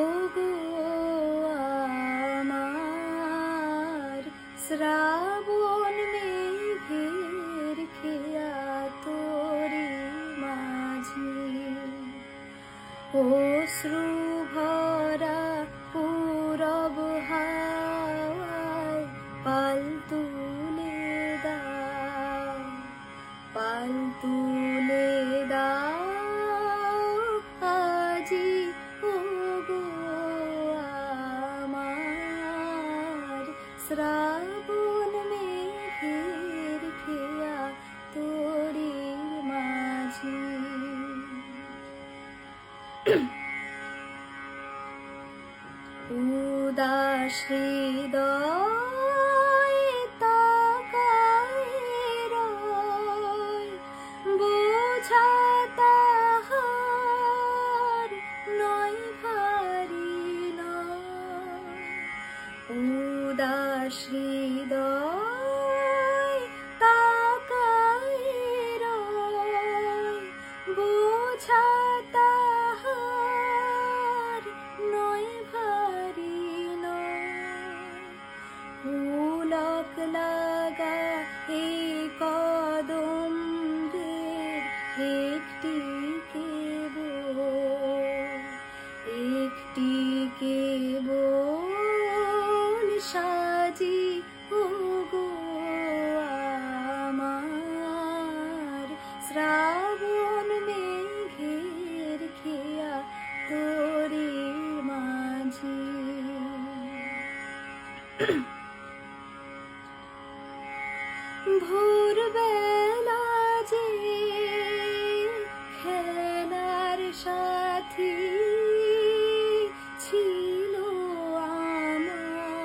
ওগো আমার শ্রাবণ মেঘের খেয়া তোরে মাঝি, অশ্রু ভরা পূরব হাওয়ায় পাল তুলে দাও, পাল তুলে দাও আজি ওগো আমার শ্রাবণ মেঘের খেয়া তোরে মাঝি। উদাস হৃদয় তাকায় রয়, বোঝা তাহার নয় ভারী নয়। উদাস হৃদয় তাকায় রয়, বোঝা তাহার নয় ভারী নয়। পুলক লাগা এই কদম্বের একটি কেবল সাজি ওগো আমার শ্রাবণ মেঘের খেয়া তোরে মাঝি। ভোরবেলা যে খেলার সাথী ছিল আমার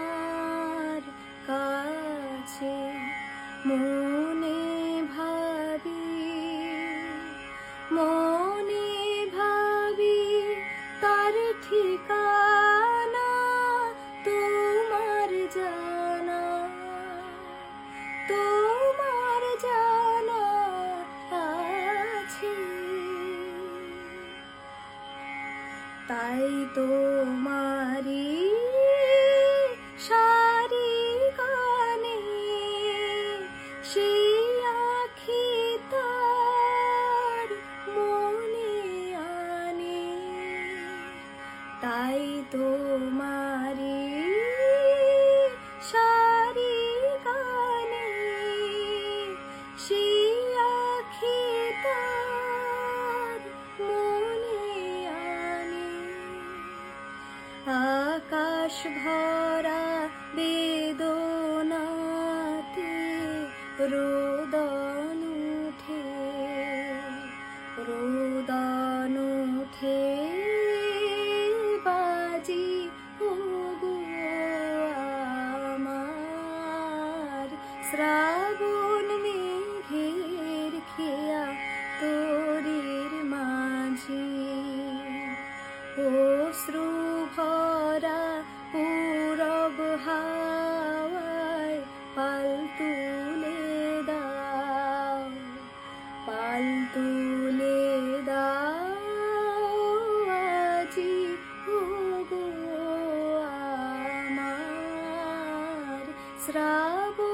কাছে, মনে ভাবি তার ঠিকানা তোমার জানা, তোমার জানা আছে। তাই তোমারি সারি গানে সেই আখি তার মনে আনে। তাই তোমারি সারি গানে সেই আখি তার মনে আনে। আকাশ ভরা বেদনাতে রোদন উঠে বাজি ওগো আমার শ্রাবণ মেঘের খেয়া তোরের মাঝি। অশ্রু ভরা পূরব হাওয়ায় পাল তুলে দাও, পাল তুলে দাও আজি ওগো আমার শ্রাবণ